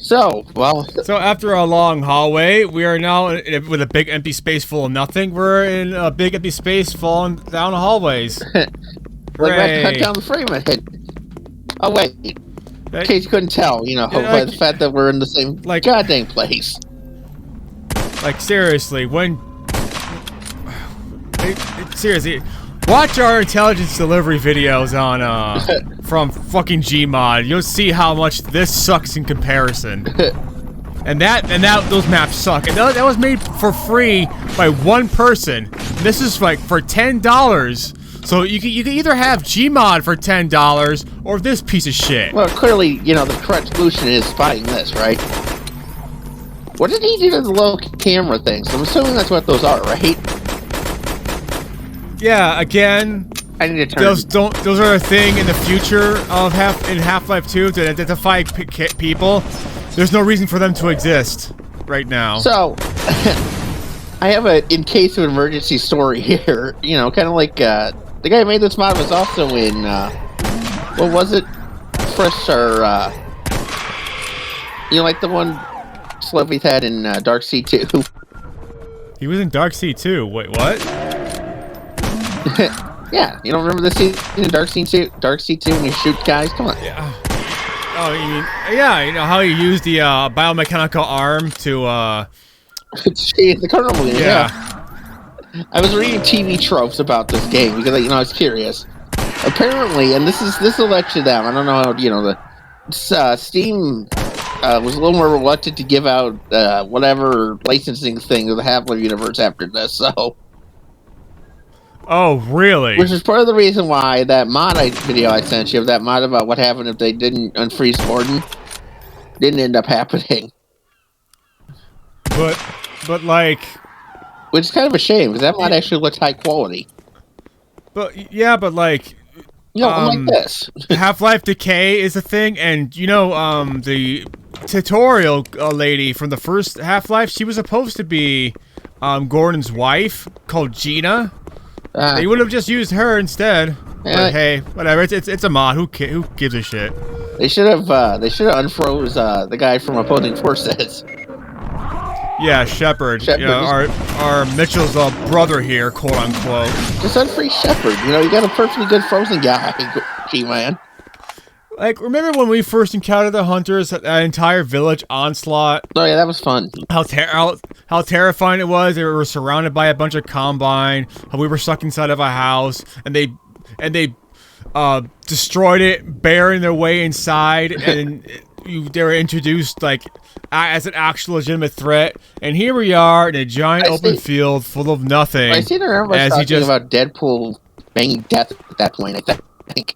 So after a long hallway, we are now with a big empty space full of nothing. We're in a big empty space falling down the hallways. Like that cut down the Freeman. Oh wait, in case you couldn't tell, by the fact that we're in the same goddamn place. Like seriously, seriously, watch our intelligence delivery videos on from fucking Gmod. You'll see how much this sucks in comparison. and those maps suck. And that was made for free by one person. This is like for $10. So you can either have Gmod for $10 or this piece of shit. Well, clearly, the correct solution is buying this, right? What did he do to the little camera things? I'm assuming that's what those are, right? Yeah, again, I need to turn. Those are a thing in the future of Half-Life 2 to identify people. There's no reason for them to exist right now. So, I have a in case of emergency story here. Kind of like the guy who made this mod was also in what was it? Fresh or like the one Slevith had in Dark Sea 2. He was in Dark Sea 2. Wait, what? Yeah, you don't remember the scene in Dark Sea 2? Dark Sea 2 when you shoot guys? Come on. Yeah. Oh, you mean how you use the biomechanical arm to the carnival game. Yeah. I was reading TV tropes about this game because I was curious. Apparently, and this will let you down. I don't know how Steam was a little more reluctant to give out whatever licensing thing to the Half-Life universe after this. So. Oh, really? Which is part of the reason why that mod video I sent you, that mod about what happened if they didn't unfreeze Gordon, didn't end up happening. But like... Which is kind of a shame, because that mod actually looks high quality. But, yeah, but like... like this. Half-Life Decay is a thing, and, the tutorial lady from the first Half-Life, she was supposed to be Gordon's wife, called Gina. They would have just used her instead. But hey, whatever. It's a mod. Who gives a shit? They should have unfroze the guy from Opposing Forces. Yeah, Shepard. Our Mitchell's brother here, quote unquote. Just unfreeze Shepard. You got a perfectly good frozen guy, G-Man. Like, remember when we first encountered the Hunters, that entire village onslaught? Oh yeah, that was fun. How terrifying it was. They were surrounded by a bunch of Combine. How we were stuck inside of a house, and they destroyed it, bearing their way inside, and they were introduced like as an actual legitimate threat. And here we are in a giant open field full of nothing. I seem to remember talking about Deadpool banging Death at that point. I think.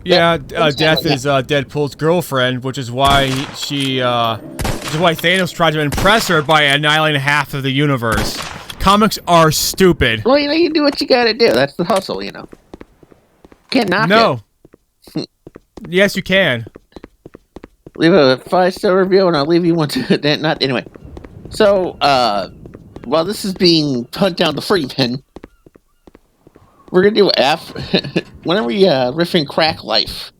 Yeah, Death is Deadpool's girlfriend, which is why Thanos tried to impress her by annihilating half of the universe. Comics are stupid. Well, you do what you gotta do. That's the hustle, Can't knock it. Yes, you can. Leave a 5-star review, and I'll leave you one to not anyway. So, while this is being hunt down the Freeman, we're gonna do F. Whenever we riffing crack life.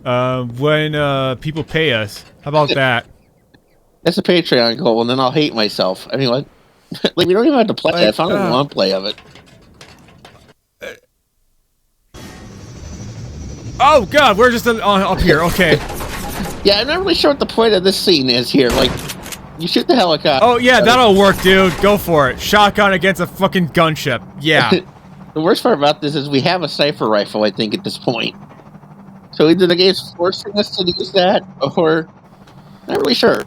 When people pay us. How about that? That's a Patreon goal, and then I'll hate myself. I mean, what? Like, we don't even have to play it. I found a one play of it. Oh god, we're just up here. Okay. Yeah, I'm not really sure what the point of this scene is here. Like, you shoot the helicopter. Oh yeah, that'll work, dude. Go for it. Shotgun against a fucking gunship. Yeah. The worst part about this is we have a sniper rifle, I think, at this point. So either the game's forcing us to use that, or... not really sure.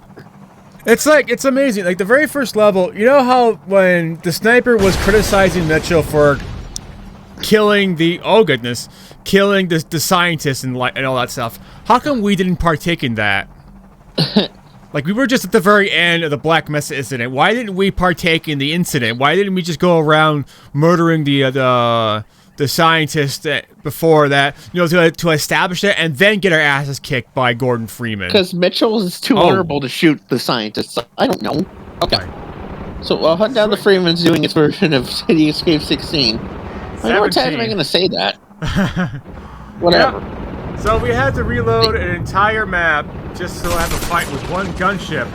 It's amazing. Like, the very first level, you know how when the sniper was criticizing Mitchell for killing killing the scientists and all that stuff, how come we didn't partake in that? Like, we were just at the very end of the Black Mesa incident. Why didn't we partake in the incident? Why didn't we just go around murdering the scientists before that, to establish it, and then get our asses kicked by Gordon Freeman? Because Mitchell is too honorable to shoot the scientists. I don't know. Okay. So, Hunt Down the Freeman's doing its version of City Escape 16. How many more times am I going to say that? Whatever. Yeah. So we had to reload an entire map just to have a fight with one gunship.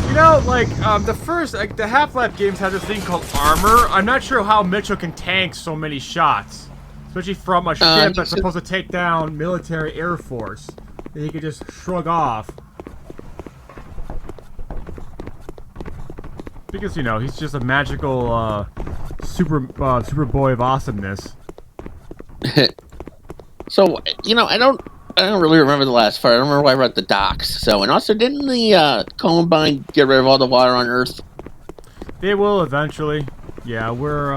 You know, like, the Half-Life games have this thing called armor. I'm not sure how Mitchell can tank so many shots. Especially from a ship that's supposed to take down military air force. That he could just shrug off. Because, you know, he's just a magical, super boy of awesomeness. So, you know, I don't really remember the last part. I don't remember why I wrote the docks. So, and also, didn't the Combine get rid of all the water on Earth? They will eventually. Yeah, we're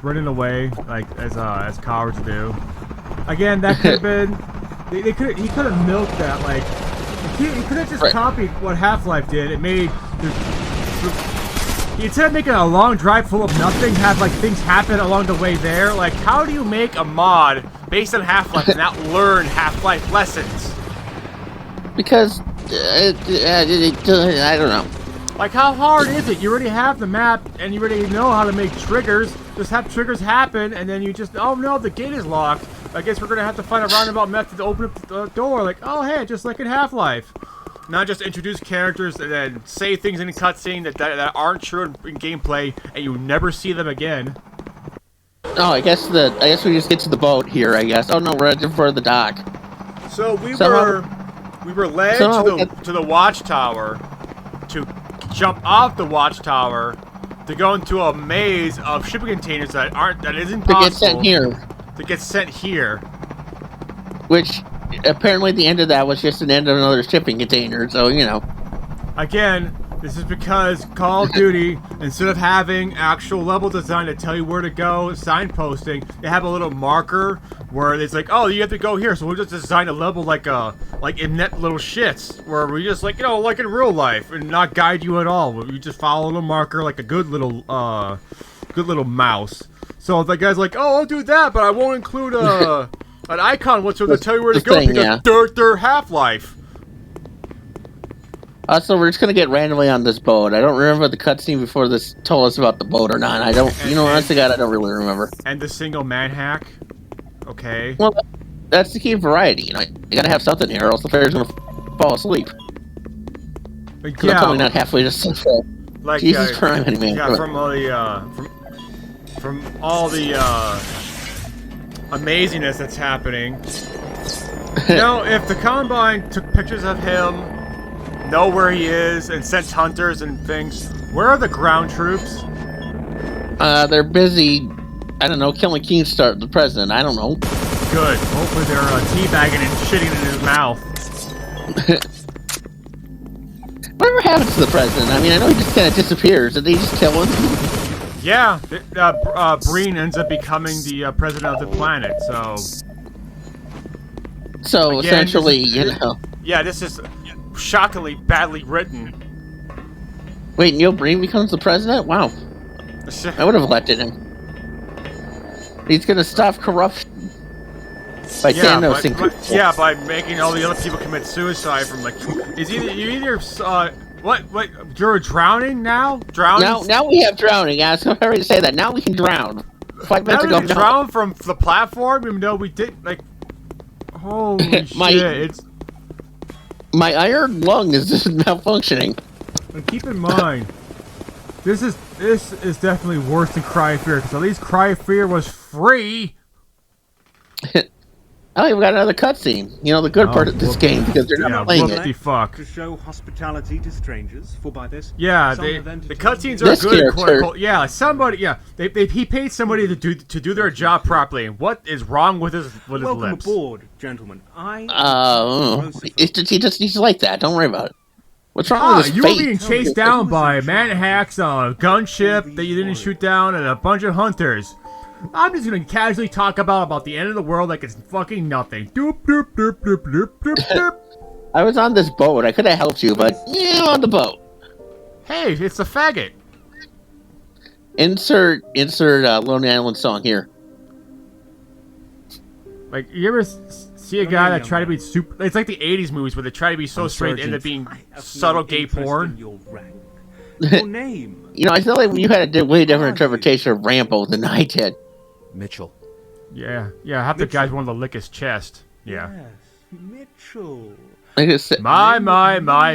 running away like as cowards do. Again, that could have been. He could have milked that. Like he could have just copied what Half-Life did. It made instead of making a long drive full of nothing, have like things happen along the way there. Like, how do you make a mod based on Half-Life and not learn Half-Life lessons? Because I don't know. Like, how hard is it? You already have the map, and you already know how to make triggers. Just have triggers happen, and then you just, oh no, the gate is locked. I guess we're going to have to find a roundabout method to open up the door. Like, oh hey, just like in Half-Life. Not just introduce characters and then say things in a cutscene that aren't true in gameplay, and you never see them again. Oh, I guess we just get to the boat here, I guess. Oh no, we're at the dock. So we were led to the watchtower to jump off the watchtower to go into a maze of shipping containers that isn't possible to get sent here. Which apparently the end of that was just an end of another shipping container, so you know. Again, this is because Call of Duty, instead of having actual level design to tell you where to go, signposting, they have a little marker where it's like, oh, you have to go here, so we'll just design a level like in-net little shits, where we just like, you know, like in real life, and not guide you at all. We just follow a little marker like a good little mouse. So if the guy's like, oh, I'll do that, but I won't include an icon whatsoever to tell you where to go because they're Half-Life. So we're just gonna get randomly on this boat. I don't remember the cutscene before this told us about the boat or not. Honest to God, I don't really remember. And the single man hack. Okay. Well, that's the key of variety. You know, you gotta have something here, or else the player's gonna fall asleep. Yeah. I'm totally not halfway to sunset. Like Jesus Christ, man. Yeah, from all the amazingness that's happening. You know, if the Combine took pictures of him, know where he is, and sent hunters and things, where are the ground troops? They're busy, I don't know, killing Keemstar, the president. I don't know. Good. Hopefully they're teabagging and shitting in his mouth. Whatever happens to the president? I mean, I know he just kind of disappears. Did they just kill him? Yeah. Breen ends up becoming the president of the planet, so... So, again, essentially, you know... Yeah, this is shockingly badly written. Wait, Neil Breen becomes the president? Wow. I would have elected him. He's gonna stop corruption by by making all the other people commit suicide from like. You're drowning now? Drowning? Now we have drowning. I was ready to say that. Now we can drown. 5 minutes ago, drown from the platform, even though we did like. Holy shit! My iron lung is just malfunctioning. And keep in mind, this is definitely worse than Cry of Fear, because at least Cry of Fear was free. Oh, we've got another cutscene. You know, the good part of this game, because they're not playing it. Fuck. To show hospitality to strangers, for by this. Yeah, the cutscenes are good. Quote unquote. Yeah, somebody. Yeah, he paid somebody to do their job properly. And what is wrong with his lips? Welcome aboard, gentlemen. He's like that. Don't worry about it. What's wrong with his face? You were being chased down by man hacks on a gunship that you didn't shoot down, and a bunch of hunters. I'm just gonna casually talk about the end of the world like it's fucking nothing. Doop doop doop doop doop doop doop. I was on this boat. I could have helped you, but yeah, on the boat. Hey, it's a faggot. Insert Lonely Island song here. Like, you ever see a guy that try to be super... It's like the 80s movies where they try to be so straight and end up being subtle gay porn. Your name. You know, I feel like you had a way different interpretation of Rambo than I did. Mitchell. Yeah, half the guys wanted to lick his chest. Yeah. Yes, Mitchell. Like I said, My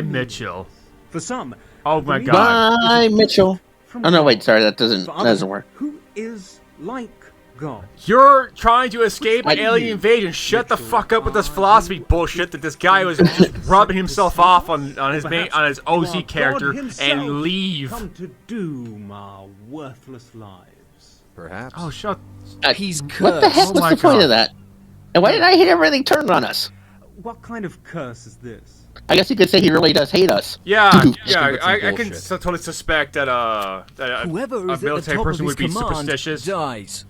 Mitchell. For some, Oh my the God. medium bye, is a Mitchell. gift from Oh no, wait, God. sorry, that For doesn't others, work. who is like God? You're trying to escape Which alien you, invasion. Shut the Mitchell, fuck up with this are philosophy you bullshit that this guy was just rubbing himself off on his Perhaps on his you are OZ God character himself, and leave. come to doom our worthless lives. Perhaps. Oh, shut. He's What the heck Oh was my the point God. of that? And why did I hit everything turned on us? What kind of curse is this? I guess you could say he really does hate us. Yeah, yeah. Nothing but some I can bullshit. totally suspect that Whoever a is at the military top person of would his be command superstitious. dies.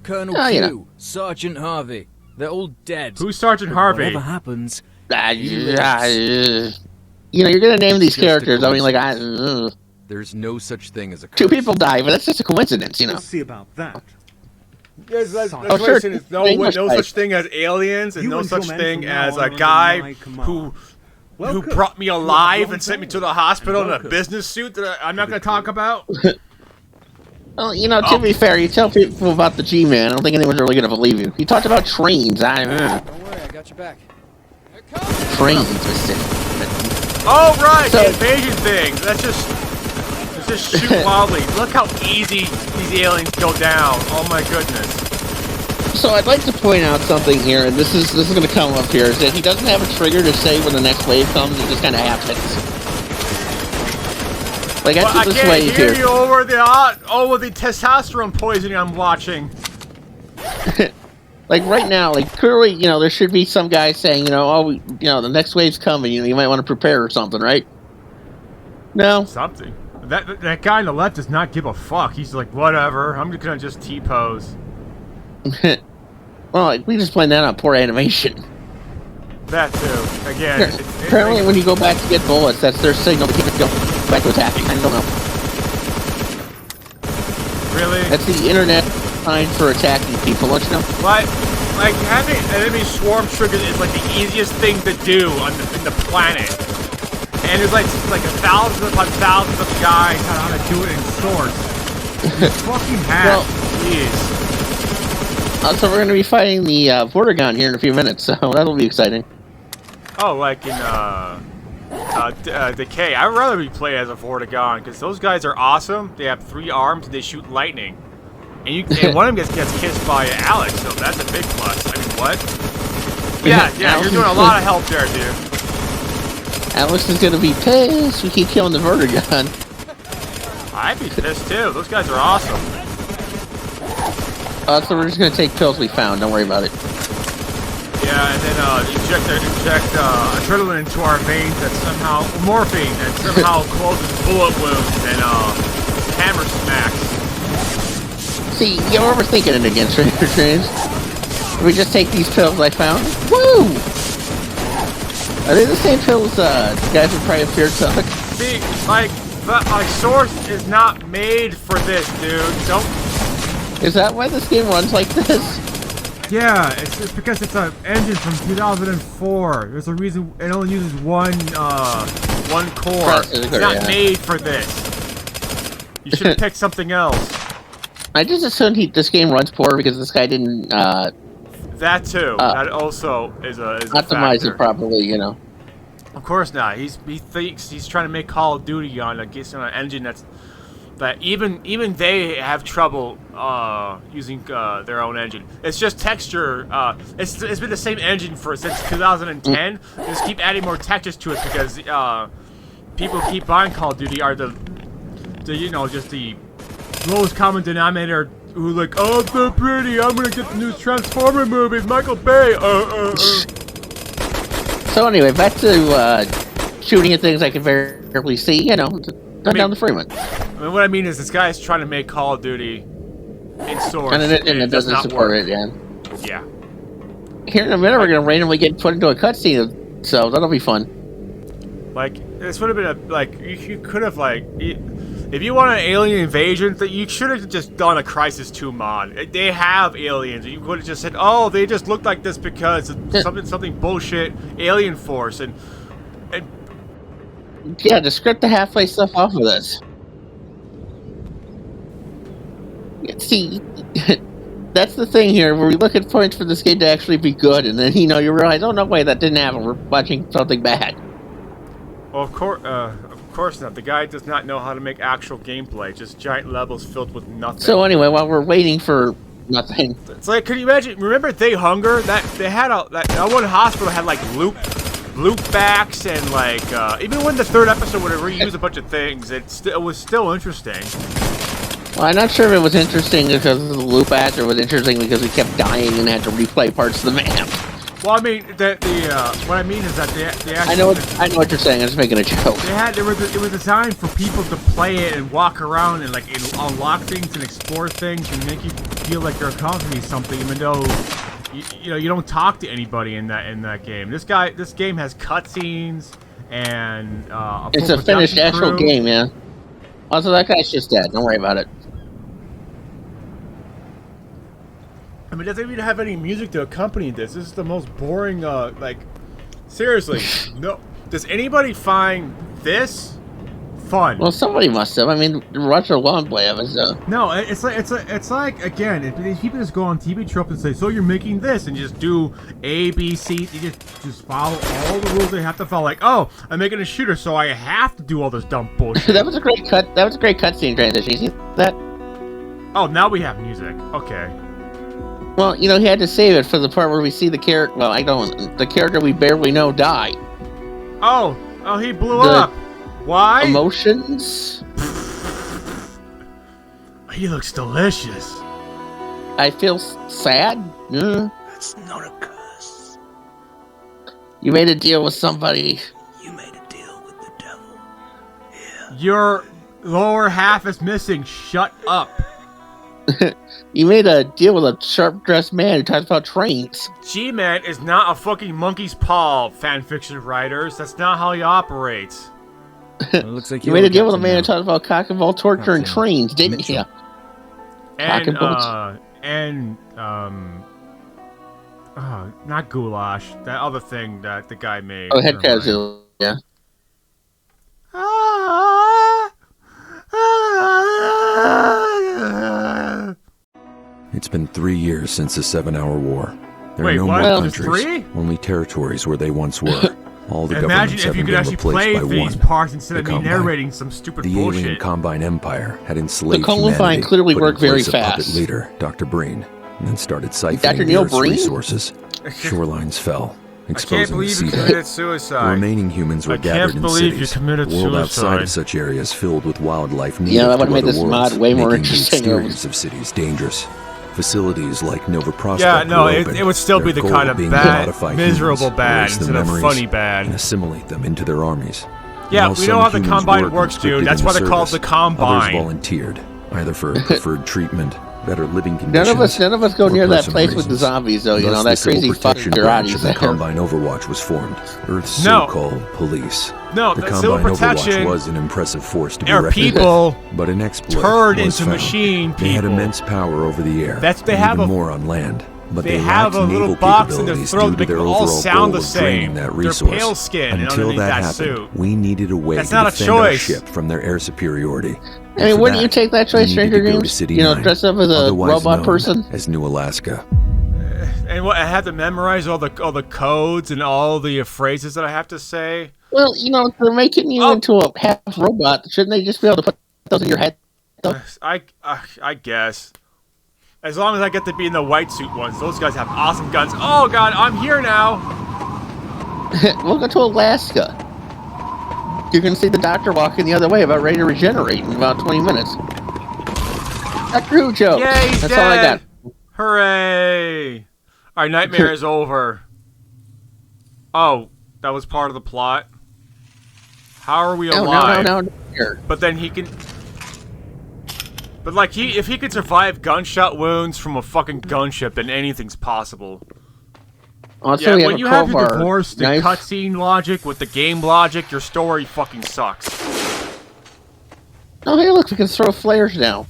Colonel Oh, Q, you know. Sergeant Harvey, they're all dead. Who's Sergeant But Harvey? Whatever happens, You know, you're gonna name these Just a characters. I mean, like, coincidence. There's no such thing as a curse. two people die, but that's just a coincidence, you know. We'll see about that. Yes, that's Oh, what sure. I'm saying. There's no English no guy. such thing as aliens, and You no and your such men thing from now as on a are under guy my command. who Welcome brought me to alive our and sent me to home the hospital and in a welcome business suit that I'm not to going the to talk crew. about. Well, you know, to be fair, you tell people about the G-Man, I don't think anyone's really gonna believe you. He talked about trains. Don't worry, I got your back. Trains. Oh right, So- the invasion thing. Let's just shoot wildly. Look how easy these aliens go down. Oh my goodness. So I'd like to point out something here, and this is going to come up here, is that he doesn't have a trigger to say when the next wave comes. It just kind of happens. Like Well, I after this can't wave hear here, you over the testosterone poisoning I'm watching. like right now, like clearly, you know, there should be some guy saying, you know, the next wave's coming. You know, you might want to prepare or something, right? No. Something. That guy on the left does not give a fuck. He's like, whatever. I'm gonna just T-pose. Well, like, we just blame that on poor animation. That too. Again. Apparently, when you go back to get bullets, that's their signal to keep it going back to attacking. I don't know. Really? That's the internet sign for attacking people. Don't you know? Like having enemy swarm triggers is like the easiest thing to do in the planet. And there's like thousands upon thousands of guys on how to do it in Source. You fucking have. Well- Jeez. So we're going to be fighting the Vortigaunt here in a few minutes, so that'll be exciting. Oh, like in Decay. I'd rather be play as a Vortigaunt because those guys are awesome. They have 3 arms and they shoot lightning. And one of them gets kissed by Alex, so that's a big plus. I mean, what? Yeah, you're doing a lot of help there, dude. Alex is going to be pissed. We keep killing the Vortigaunt. I'd be pissed too. Those guys are awesome. So we're just going to take pills we found. Don't worry about it. Yeah, and then inject adrenaline into our veins that somehow morphine that somehow closes bullet wounds and hammer smacks. See, you're overthinking it again, Stranger Trains. We just take these pills I found. Woo! Are they the same pills the guys from Private Fear took? See, like Source is not made for this, dude. Don't. Is that why this game runs like this? Yeah, it's because it's an engine from 2004. There's a reason it only uses one core. Processor, It's not yeah. made for this. You should have picked something else. I just assumed this game runs poor because this guy didn't That too. That also is a optimize factor. it properly, you know. Of course not. He thinks he's trying to make Call of Duty on an engine that even they have trouble using their own engine. It's just texture. It's been the same engine since 2010. They just keep adding more textures to it because people who keep buying Call of Duty are the just the lowest common denominator. Who like, oh, it's so pretty. I'm gonna get the new Transformer movies. Michael Bay. So anyway, back to shooting at things I can barely see. You know, down the Freeman. I mean, what I mean is this guy is trying to make Call of Duty in Source, And it does doesn't not support work. it, yeah. Yeah. Here in a minute, we're gonna randomly get put into a cutscene, so that'll be fun. Like, this would have been you could have, if you want an alien invasion, you should have just done a Crisis 2 mod. They have aliens. You could have just said, oh, they just look like this because of something bullshit alien force. And Yeah, just script the halfway stuff off of this. See, That's the thing here, where we look at points for this game to actually be good, and then, you realize, oh, no, wait, that didn't happen. We're watching something bad. Well, of course not. The guy does not know how to make actual gameplay. Just giant levels filled with nothing. So anyway, while we're waiting for nothing... It's like, can you imagine? Remember They Hunger? That one hospital had like loop backs and like even when the third episode would reuse a bunch of things, it was still interesting. Well, I'm not sure if it was interesting because of the loop ads, or it was interesting because we kept dying and had to replay parts of the map. Well, I mean, what I mean is that they actually... I know what you're saying. I'm just making a joke. It was designed for people to play it and walk around and like unlock things and explore things and make you feel like you're accomplishing something, even though you don't talk to anybody in that game. This game has cutscenes and it's a finished actual game, yeah. Also, that guy's just dead. Don't worry about it. I mean, it doesn't even have any music to accompany this. This is the most boring, seriously. No. Does anybody find this fun? Well, somebody must have. I mean, watch a long play of it, so. No, it's like again, if people just go on TV tropes and say, so you're making this, and just do A, B, C, you just follow all the rules they have to follow. Like, oh, I'm making a shooter, so I have to do all this dumb bullshit. That was a great cutscene transition. You see that? Oh, now we have music. Okay. Well, he had to save it for the part where we see the character. Well, the character we barely know die. Oh, he blew up. Why? Emotions. He looks delicious. I feel sad. That's not a curse. You made a deal with somebody. You made a deal with the devil. Yeah. Your lower half is missing. Shut up. You made a deal with a sharp-dressed man who talks about trains. G-Man is not a fucking monkey's paw, fanfiction writers. That's not how he operates. Well, it looks like you made a deal with a man who talks about cock and ball torture and trains, didn't you? Not goulash. That other thing that the guy made. Oh, head casual, yeah. It's been 3 years since the 7-Hour War. There Wait, are no what? more There's countries, 3? only territories where they once were. All the Imagine governments if have you been could actually replaced play by these one. parts instead of me Combine. narrating some stupid The bullshit. alien Combine Empire had enslaved The Combine humanity, clearly put in worked very place a puppet fast. leader, Dr. Breen, and then started Dr. siphoning Neil Earth's Breen? resources. Shorelines fell, I can't exposing the believe you seabed. committed The suicide. remaining humans were I can't gathered in believe you cities. committed The world outside suicide. of such areas filled with wildlife native Yeah, that to would've made other this worlds, mod way more making the interesting. exteriors of cities dangerous. Facilities like Nova Prospect Yeah, no, were it opened, would still their be the goal kind of being to bad, modify miserable humans, bad erase their instead of memories, funny bad. and assimilate them into their armies. Yeah, While we know how the some Combine humans were works, dude. conscripted That's in why they call it the service, Combine. Others volunteered, either for preferred treatment, better living conditions. None of us go or near that personal place with the reasons. zombies, though. Thus, That the Civil crazy Protection fucking branch karate of the there. Combine Overwatch was formed. Earth's No. so-called police. No, The the Civil Combine Protection Overwatch was an impressive force to be are reckoned with, people but an exploit turned was into found. machine They had people. immense power over the air. They and have even a- more on land. But They they have lacked a little naval box in their capabilities throat due that to make their them all overall sound goal the of draining same. that They're resource. pale skin and Until underneath that that happened, suit. we needed a way That's to not a defend our choice. ship from their air superiority. I mean, For wouldn't you that, take that choice, we needed Stranger to go to Games? City You know, 9, dress up as a otherwise robot known person? as New Alaska. And what, I have to memorize all the codes and all the phrases that I have to say. Well, they're making you into a half robot. Shouldn't they just be able to put those in your head? I guess. As long as I get to be in the white suit ones, those guys have awesome guns. Oh god, I'm here now. We'll go to Alaska. You're going to see the doctor walking the other way, about ready to regenerate in about 20 minutes. Doctor Who jokes. Yay, he's That's dead. all I got. Hooray! Our nightmare is over. Oh, that was part of the plot. How are we alive? No. Here. But then he can. But like if he could survive gunshot wounds from a fucking gunship, then anything's possible. Also, Yeah, we have when a you have to crowbar, divorce the knife. cutscene logic with the game logic, your story fucking sucks. Oh, hey, look, we can throw flares now.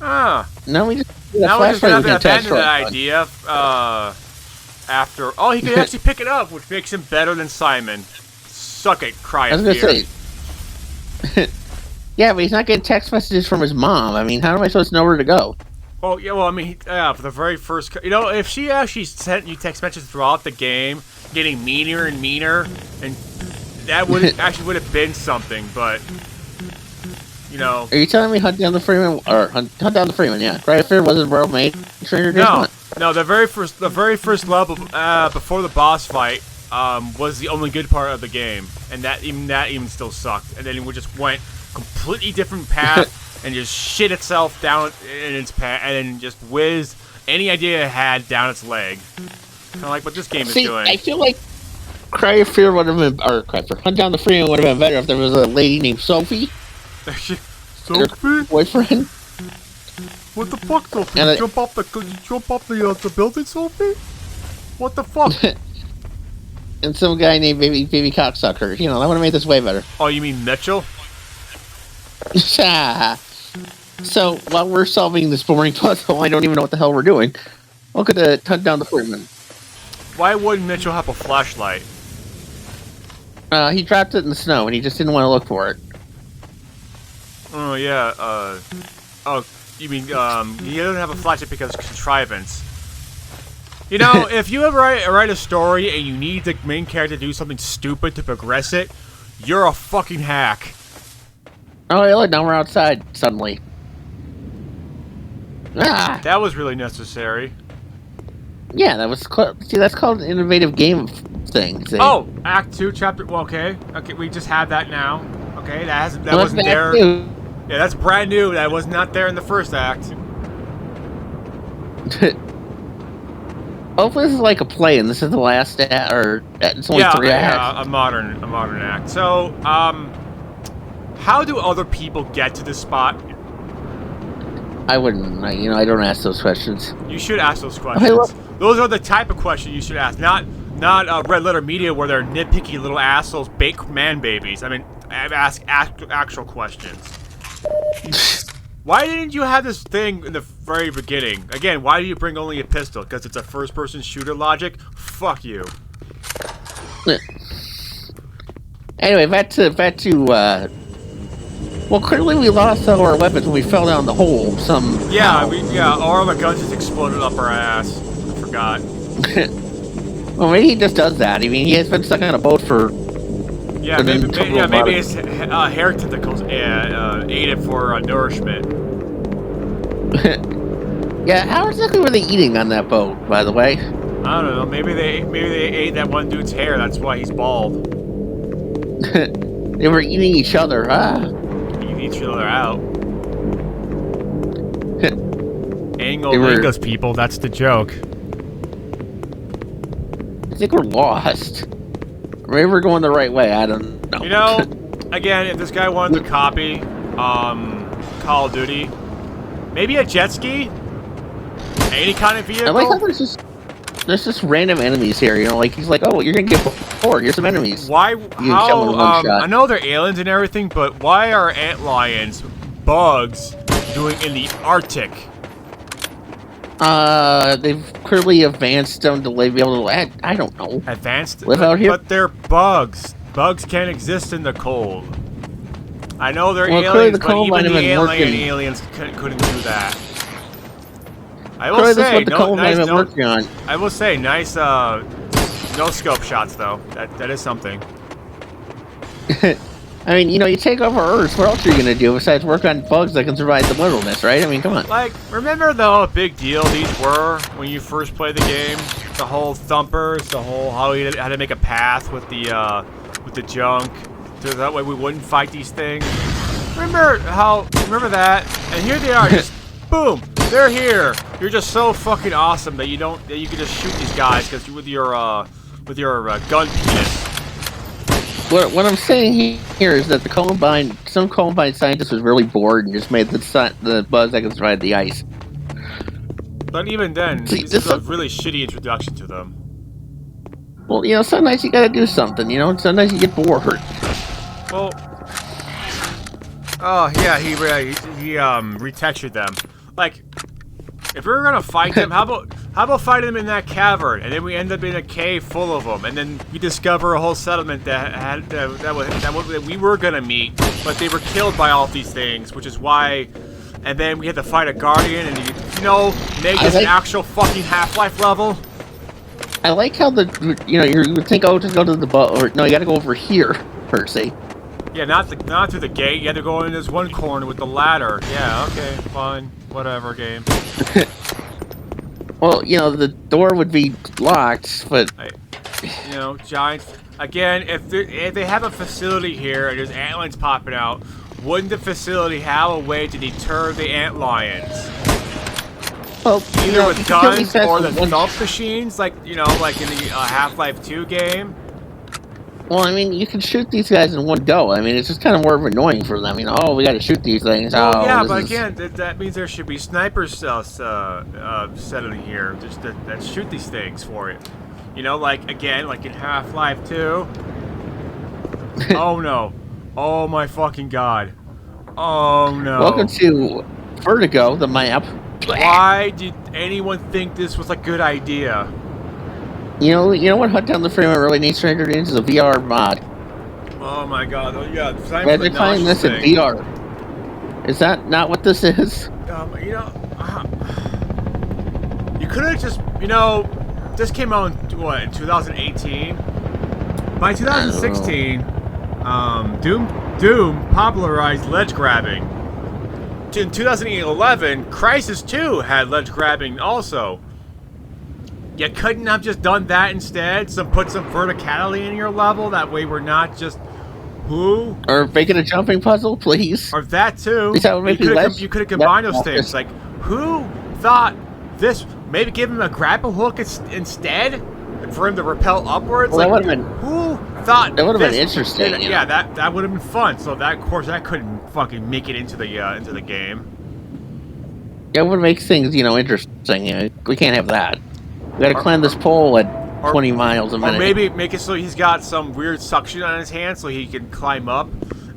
Ah. Now we just Now we're just gonna have to abandon that that idea. After he can actually pick it up, which makes him better than Simon. Suck it, cry I was of gonna fear. say. Yeah, but he's not getting text messages from his mom. I mean, how am I supposed to know where to go? Oh yeah, well I mean, yeah, for the very first, if she actually sent you text messages throughout the game, getting meaner and meaner, and that would actually would have been something, but Are you telling me Hunt Down the Freeman or Hunt Down the Freeman? Yeah, Cry Fear wasn't World Made Trainer. No, the very first level before the boss fight was the only good part of the game, and that even still sucked, and then it just went completely different path. And just shit itself down in its path, and then just whiz any idea it had down its leg. Kind of like what this game is doing. I feel like Cry Fear would have been, or Cry Fear, Hunt Down the Freeman would have been better if there was a lady named Sophie. Sophie? Boyfriend? What the fuck, Sophie? You jump off the building, Sophie? What the fuck? And some guy named Baby Cocksucker. That would have made this way better. Oh, you mean Mitchell? So, while we're solving this boring puzzle, I don't even know what the hell we're doing. Look at the Hunt Down the Freeman. Why wouldn't Mitchell have a flashlight? He dropped it in the snow, and he just didn't want to look for it. Oh, yeah, oh, you mean, he doesn't have a flashlight because of contrivance. If you ever write a story and you need the main character to do something stupid to progress it, you're a fucking hack. Oh, yeah, look, now we're outside, suddenly. That was really necessary. Yeah, that was that's called an innovative game thing. See? Oh, Act 2, Chapter... Well, okay, we just have that now. Okay, that wasn't there. New. Yeah, that's brand new. That was not there in the first act. Hopefully this is like a play, and this is the last act, or it's only 3 acts. Yeah, a modern act. So, how do other people get to this spot? I wouldn't. I don't ask those questions. You should ask those questions. Those are the type of questions you should ask, not Red Letter Media where they're nitpicky little assholes, bake man babies. I mean, ask actual questions. Why didn't you have this thing in the very beginning? Again, why do you bring only a pistol? Because it's a first-person shooter logic? Fuck you. Anyway, back to well, clearly we lost all our weapons when we fell down the hole. All of our guns just exploded up our ass. I forgot. Well, maybe he just does that. I mean, he has been stuck on a boat for... maybe his hair tentacles ate it for nourishment. Yeah, how exactly were they eating on that boat, by the way? I don't know. Maybe they ate that one dude's hair. That's why he's bald. They were eating each other, Eating each other out. Angle people. That's the joke. I think we're lost. Maybe we're going the right way. I don't know. Again, if this guy wanted to copy Call of Duty, maybe a jet ski, any kind of vehicle. I like how there's just random enemies here. He's like, oh, you're gonna get bored. Here's some enemies. Why? I know they're aliens and everything, but why are antlions bugs doing in the Arctic? They've clearly advanced them to be able to. I don't know. Advanced? Live out here? But they're bugs. Bugs can't exist in the cold. I know they're aliens, but even the aliens couldn't do that. I will say, nice no-scope shots, though. That is something. I mean, you take over Earth, what else are you going to do besides work on bugs that can survive the wilderness, right? I mean, come on. Remember how big deal these were when you first played the game? The whole thumpers, the whole how you had to make a path with the junk, so that way we wouldn't fight these things. Remember that? And here they are, just boom, they're here. You're just so fucking awesome that you can just shoot these guys because with your gun penis. What I'm saying here is that some Columbine scientist was really bored and just made the bugs that can survive the ice. But even then, this is a really shitty introduction to them. Well, sometimes you gotta do something, sometimes you get bored. Well, oh yeah, he retextured them. If we were gonna fight them, how about fighting them in that cavern, and then we end up in a cave full of them, and then we discover a whole settlement that we were gonna meet, but they were killed by all of these things, which is why. And then we had to fight a guardian, and you know, make this an actual fucking Half-Life level. I like how you would think, oh, just go to the boat, or no, you gotta go over here, Percy. Yeah, not through the gate. You had to go in this one corner with the ladder. Yeah, okay, fine, whatever, game. Well, you know, the door would be locked, but you know, giants. Again, if they have a facility here and there's antlions popping out, wouldn't the facility have a way to deter the antlions? Well, either with guns or the thump machines, like in the Half-Life 2 game. Well, I mean, you can shoot these guys in one go. I mean, it's just kind of more of annoying for them. You know, oh, we got to shoot these things. Well, yeah, but again, that means there should be snipers set in here just that shoot these things for it. You know, like in Half-Life 2. Oh no! Oh my fucking god! Oh no! Welcome to Vertigo, the map. Why did anyone think this was a good idea? You know what Hunt Down the Freeman really needs to introduce is a VR mod. Oh my god! Oh yeah, they're calling this in VR. Is that not what this is? You could have just this came out in 2018. By 2016, Doom popularized ledge grabbing. In 2011, Crysis 2 had ledge grabbing also. You couldn't have just done that instead? Put some verticality in your level? That way we're not just... Who? Or make it a jumping puzzle, please. Or that too. You could have combined those things. Like, who thought this... Maybe give him a grapple hook instead? For him to rappel upwards? Well, that would have been... Who thought that would have been interesting. Yeah, that would have been fun. So of course that couldn't fucking make it into the game. It would make things, interesting. We can't have that. We gotta climb this pole at 20 miles a minute. Or maybe make it so he's got some weird suction on his hand so he can climb up,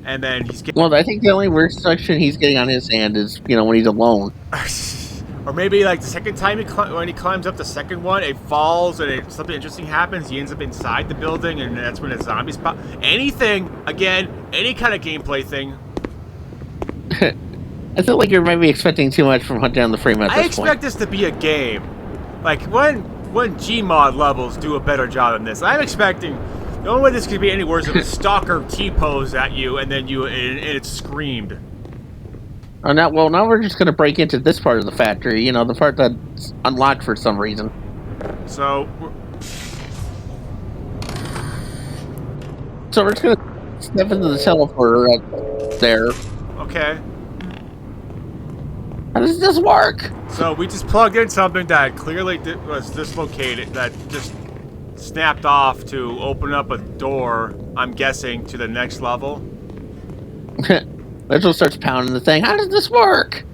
and then he's getting... Well, I think the only weird suction he's getting on his hand is, when he's alone. Or maybe the second time when he climbs up the second one, it falls and something interesting happens. He ends up inside the building, and that's when the zombies pop. Anything, again, any kind of gameplay thing. I feel like you're maybe expecting too much from Hunt Down the Freeman at this point. I expect this to be a game. Like, when Gmod levels do a better job than this, I'm expecting... The only way this could be any worse is if a stalker T-pose at you, and then it screamed. Oh, now we're just going to break into this part of the factory, the part that's unlocked for some reason. So we're just going to step into the teleporter there. Okay. How does this work? So we just plugged in something that clearly was dislocated, that just snapped off to open up a door, I'm guessing, to the next level. Mitchell starts pounding the thing. How does this work?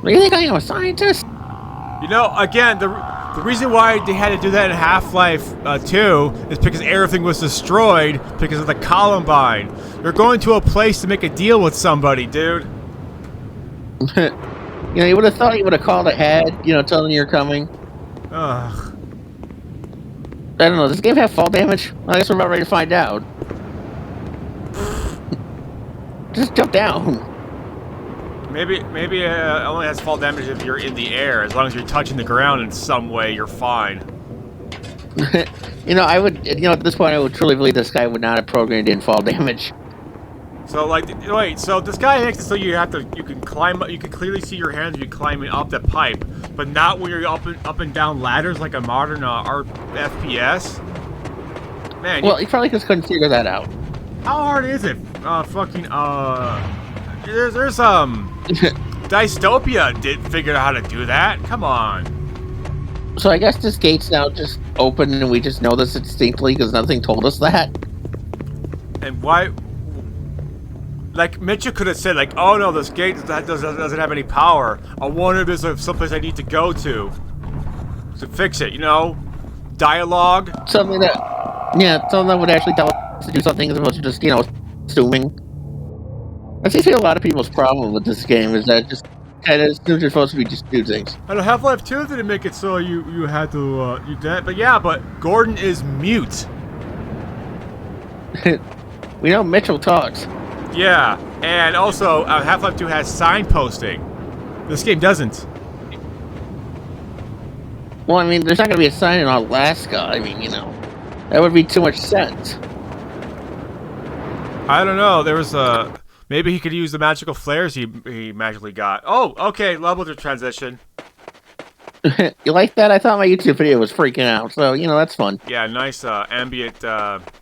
Do you think I am a scientist? Again, the reason why they had to do that in Half-Life 2 is because everything was destroyed because of the Columbine. You're going to a place to make a deal with somebody, dude. You would have thought you would have called ahead, telling you're coming. Ugh. I don't know. Does this game have fall damage? I guess we're about ready to find out. Just jump down. Maybe it only has fall damage if you're in the air. As long as you're touching the ground in some way, you're fine. I would. At this point, I would truly believe this guy would not have programmed in fall damage. So wait. So this guy makes it so you can climb up. You can clearly see your hands. You're climbing up the pipe, but not when you're up and down ladders like a modern FPS. Man. Well, he probably just couldn't figure that out. How hard is it? There's Dystopia did figure out how to do that. Come on. So I guess this gate's now just open and we just know this distinctly because nothing told us that. And why? Like, Mitchell could have said, oh no, this gate doesn't have any power. I wonder if there's someplace I need to go to fix it, Dialogue. Something that would actually tell us to do something as opposed to just, assuming. I think a lot of people's problem with this game is that just kind of assumes you're supposed to be just do things. I know Half-Life 2 didn't make it so you had to do that, but Gordon is mute. We know Mitchell talks. Yeah, and also Half-Life 2 has signposting. This game doesn't. Well, I mean, there's not going to be a sign in Alaska. I mean, you know, that would be too much sense. I don't know. There was a... Maybe he could use the magical flares he magically got. Oh, okay. Level to transition. You like that? I thought my YouTube video was freaking out. So, you know, that's fun. Yeah, nice ambient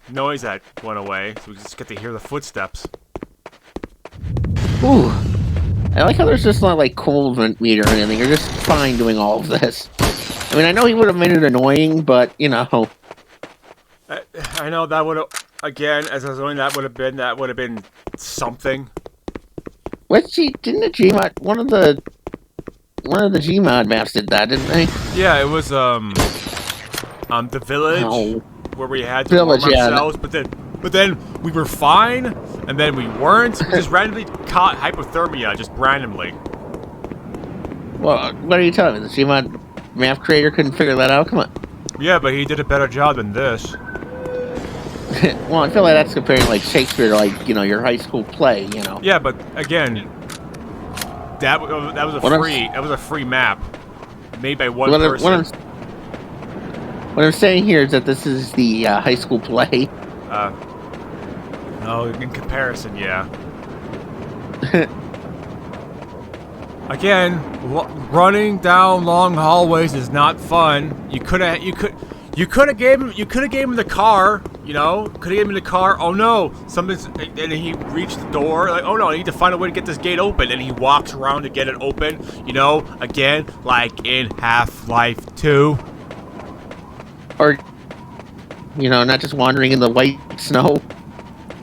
noise that went away. So we just get to hear the footsteps. Ooh. I like how there's just not, like, cold vent meter or anything. You're just fine doing all of this. I mean, I know he would have made it annoying, but, you know... I know that would have... Again, as I was knowing that would have been something. Didn't the Gmod... One of the Gmod maps did that, didn't they? Yeah, it was, the village, Oh. where we had to warm yeah. ourselves, but then we were fine, and then we weren't. We just randomly caught hypothermia, just randomly. Well, what are you telling me? The Gmod map creator couldn't figure that out? Come on. Yeah, but he did a better job than this. Well, I feel like that's comparing, like, Shakespeare to, like, you know, your high school play, you know. Yeah, but again, that was a free map made by one person. What I'm saying here is that this is the high school play. No, in comparison, yeah. Again, running down long hallways is not fun. You could have gave him the car, you know. Could have gave him the car. Oh no, and he reached the door. Like, oh no, I need to find a way to get this gate open. And he walks around to get it open. You know, again, like in Half-Life 2. Or, you know, not just wandering in the white snow.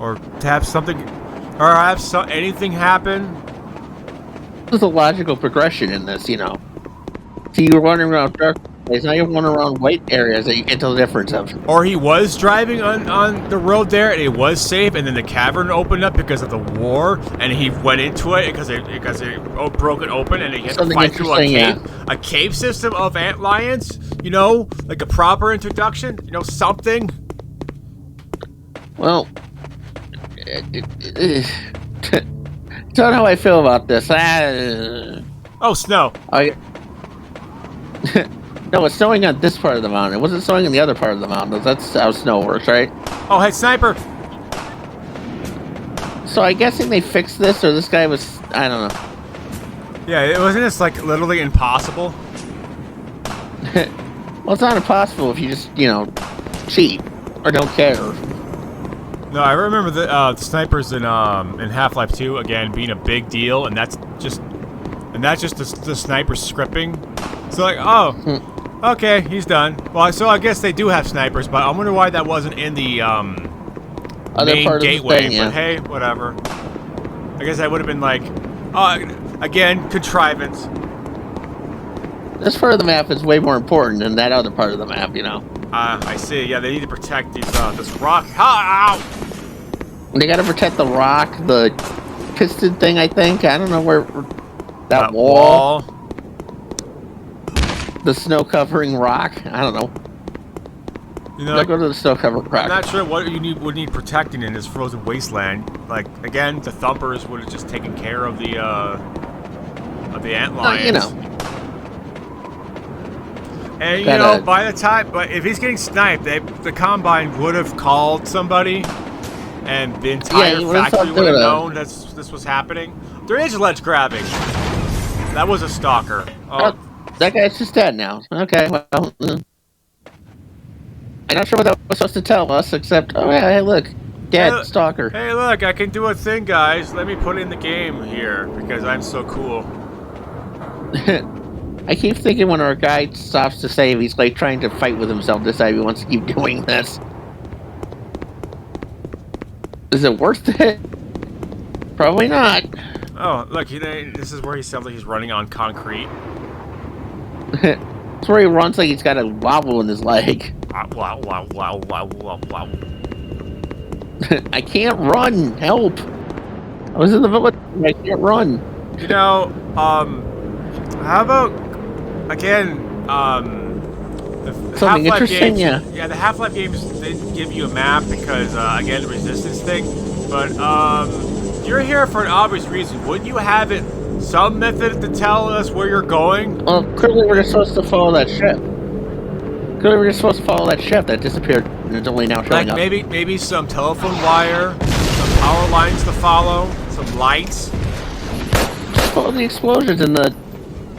Or to have something, or have anything happen. There's a logical progression in this, you know. So you were wandering around dark places, now you're wandering around white areas that you can't tell the difference of. Or he was driving on the road there, and it was safe, and then the cavern opened up because of the war, and he went into it because it broke it open, and he had to fight through a cave system of antlions, you know, like a proper introduction, you know, something. Well, don't know how I feel about this. Oh, snow. No, it's snowing on this part of the mountain. It wasn't snowing on the other part of the mountain. That's how snow works, right? Oh, hey, sniper. So I'm guessing they fixed this, or this guy was... I don't know. Yeah, it wasn't just, like, literally impossible. Well, it's not impossible if you just, you know, cheat or don't care. No, I remember the snipers in Half-Life 2 again being a big deal, and that's just the sniper scripting. So like, oh, okay, he's done. Well, so I guess they do have snipers, but I wonder why that wasn't in the main part gateway. Of the thing, yeah. But hey, whatever. I guess I would have been like, again, contrivance. This part of the map is way more important than that other part of the map, you know. I see. Yeah, they need to protect these this rock. Ow! They gotta protect the rock, the piston thing, I think. I don't know where... That wall. The snow-covering rock. I don't know. You know, Let's go to the snow-covered rock. I'm not sure what would need protecting in this frozen wasteland. Like, again, the thumpers would have just taken care of the antlions. You know. And, you know, by the time... But if he's getting sniped, the Combine would have called somebody, and the entire factory would have known this was happening. There is ledge grabbing. That was a stalker. Oh. That guy's just dead now. Okay, well... I'm not sure what that was supposed to tell us, except... Oh, yeah, hey, look. Dead stalker. Hey, look, I can do a thing, guys. Let me put in the game here, because I'm so cool. I keep thinking when our guy stops to save, he's like trying to fight with himself, decide he wants to keep doing this. Is it worth it? Probably not. Oh, look, this is where he sounds like he's running on concrete. It's where he runs like he's got a wobble in his leg. Wow. I can't run! Help! I was in the village, I can't run. You know, how about, again, the Something Half-Life interesting, games, yeah. The Half-Life games didn't give you a map because, again, the resistance thing, but, you're here for an obvious reason. Wouldn't you have some method to tell us where you're going? Well, clearly we're just supposed to follow that ship. Clearly, we're just supposed to follow that ship that disappeared and it's only now showing Like up. maybe some telephone wire, some power lines to follow, some lights. Just follow the explosions and the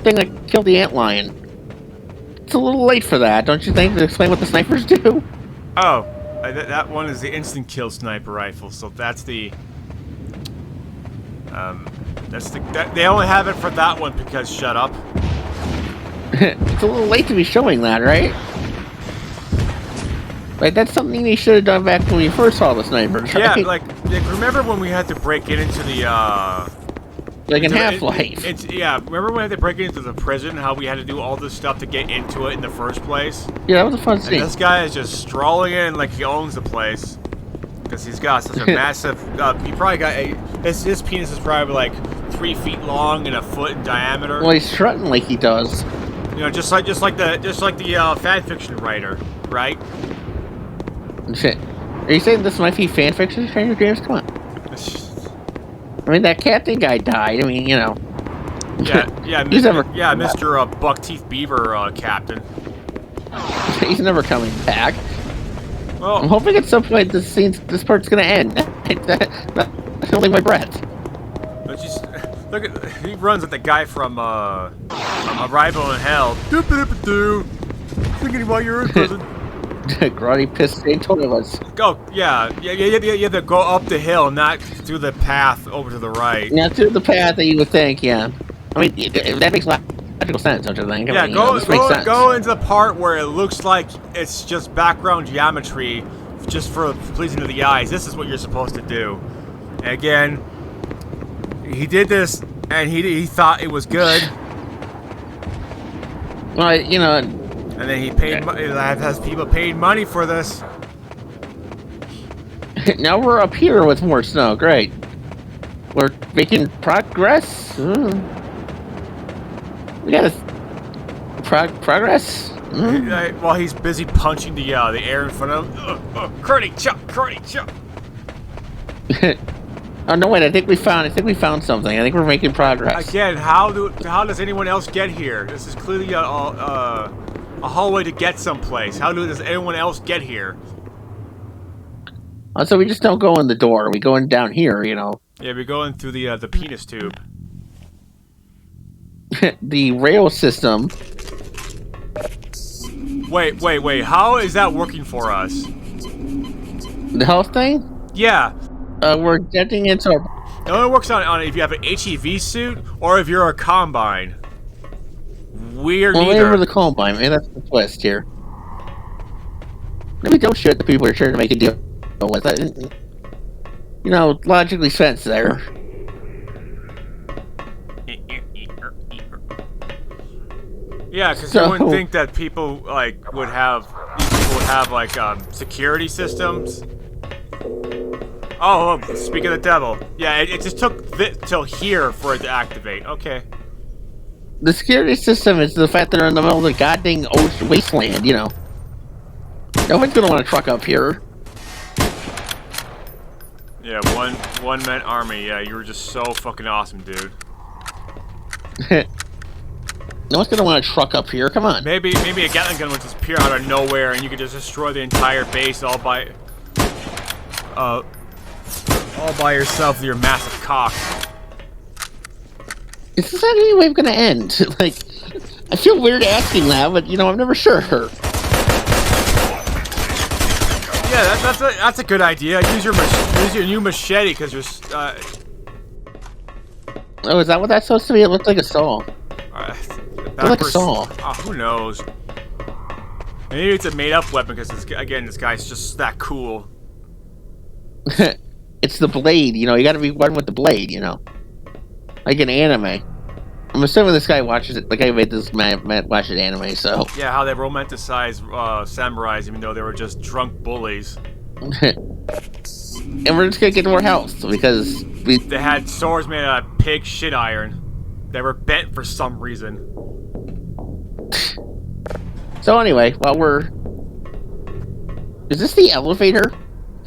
thing that killed the antlion. It's a little late for that, don't you think, to explain what the snipers do? Oh, that one is the instant kill sniper rifle. So that's the. They only have it for that one because shut up. It's a little late to be showing that, right? Like, that's something they should have done back when we first saw the snipers, Yeah, right? like remember when we had to break it into the like in into the- Half-Life. Yeah, remember when we had to break it into the prison? How we had to do all this stuff to get into it in the first place? Yeah, that was a fun And scene. this guy is just strolling in like he owns the place because he's got such a massive. He probably got his penis is probably like 3 feet long and a foot in diameter. Well, he's strutting like he does. You know, just like the fan fiction writer, right? Shit. Are you saying this might be fan fiction, Stranger James? Come on. I mean, that captain guy died. I mean, you know. Yeah, He's never. Mr. Buckteeth Beaver captain. He's never coming back. I'm Well, hoping at some point this part's gonna end. That's holding my breath. but just look at he runs at the guy from Arrival in Hell. Doop-a-doop-a-doo. Thinking while you're in prison. Grotty pissed stained toilets. Go, yeah. You have to go up the hill, not through the path over to the right. Now, through the path that you would think, yeah. I mean, that makes logical sense, don't you think? I Yeah, mean, you know, this makes sense. go into the part where it looks like it's just background geometry, just for pleasing to the eyes. This is what you're supposed to do. And again, he did this, and he thought it was good, Well, you know, and then he paid. Has people paid money for this? now we're up here with more snow. Great. We're making progress. We got progress. While he's busy punching the air in front of him. Karate chop. Oh no! Wait, I think we found something. I think we're making progress. Again, how does anyone else get here? This is clearly a hallway to get someplace. How does anyone else get here? So we just don't go in the door. We go in down here. You know, Yeah, we're going through the penis tube. the rail system. Wait. How is that working for us? The health thing. Yeah. We're getting into. It only works on if you have an HEV suit or if you're a combine. We're Well, neither. over the Columbine. Maybe that's the twist here. Maybe don't shoot the people you're trying to make a deal with. You know, logically sense there. Yeah, because So- you wouldn't think that people would have like security systems. Oh, speak of the devil. Yeah, it just took till here for it to activate. Okay. The security system is the fact that they're in the middle of the goddamn ocean wasteland. You know, no one's gonna want to truck up here. Yeah, one man army. Yeah, you were just so fucking awesome, dude. No one's gonna want to truck up here. Come on. Maybe a Gatling gun would just appear out of nowhere and you could just destroy the entire base all by yourself with your massive cock. Is this any way gonna end? Like, I feel weird asking that, but you know, I'm never sure. Yeah, that's a good idea. Use your new machete because you're. Oh, is that what that's supposed to be? It looked like a saw. Like a saw. Oh, who knows? Maybe it's a made-up weapon because this guy's just that cool. It's the blade. You know, you got to be one with the blade. You know, like an anime. I'm assuming this guy watches it. The guy who made this man watches anime. So Yeah, how they romanticize samurais even though they were just drunk bullies. and we're just gonna get more health because They had swords made out of pig shit iron. They were bent for some reason. So anyway, is this the elevator?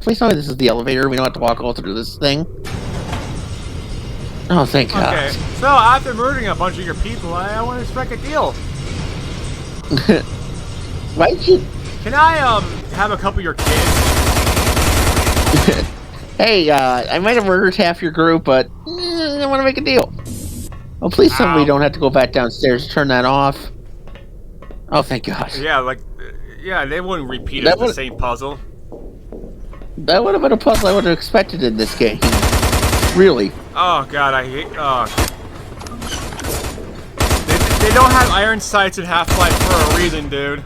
Please tell me this is the elevator. We don't have to walk all through this thing. Oh, thank God. Okay, so after murdering a bunch of your people, I want to strike a deal. Why'd you? Can I have a couple of your kids? Hey, I might have murdered half your group, but I want to make a deal. Oh, please tell me we don't have to go back downstairs to turn that off. Oh, thank God. Yeah, like, yeah, they wouldn't repeat it as the same puzzle. That would have been a puzzle I would have expected in this game. Really. Oh God, I hate. They don't have iron sights in Half-Life for a reason, dude.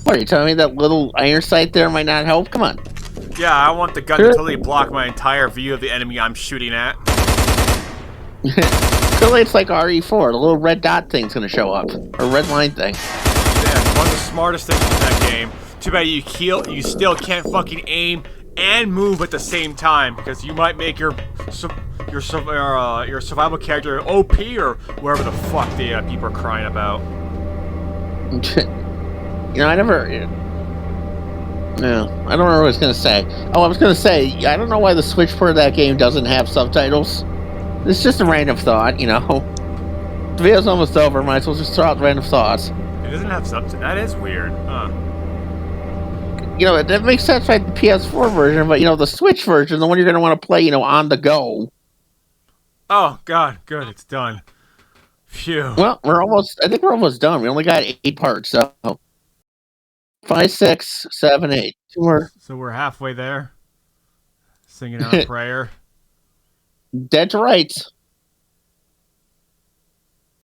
What are you telling me? That little iron sight there might not help? Come on. Yeah, I want the gun to totally block my entire view of the enemy I'm shooting at. Clearly, it's like RE4. The little red dot thing's gonna show up, or red line thing. Yeah, it's one of the smartest things in that game. Too bad you still can't fucking aim and move at the same time, because you might make your survival character OP or wherever the fuck the people are crying about. You know, I never. No, I don't know what I was gonna say. Oh, I was gonna say I don't know why the Switch port of that game doesn't have subtitles. It's just a random thought, you know. The video's almost over. Might as well just throw out random thoughts. It doesn't have subtitles. That is weird, huh? You know, that makes sense, right? The PS4 version, but you know, the Switch version, the one you're gonna want to play, you know, on the go. Oh God, good, it's done. Phew. Well, I think we're almost done. We only got 8 parts, so 5, 6, 7, 8. 2 more. So we're halfway there. Singing out a prayer. Dead to rights.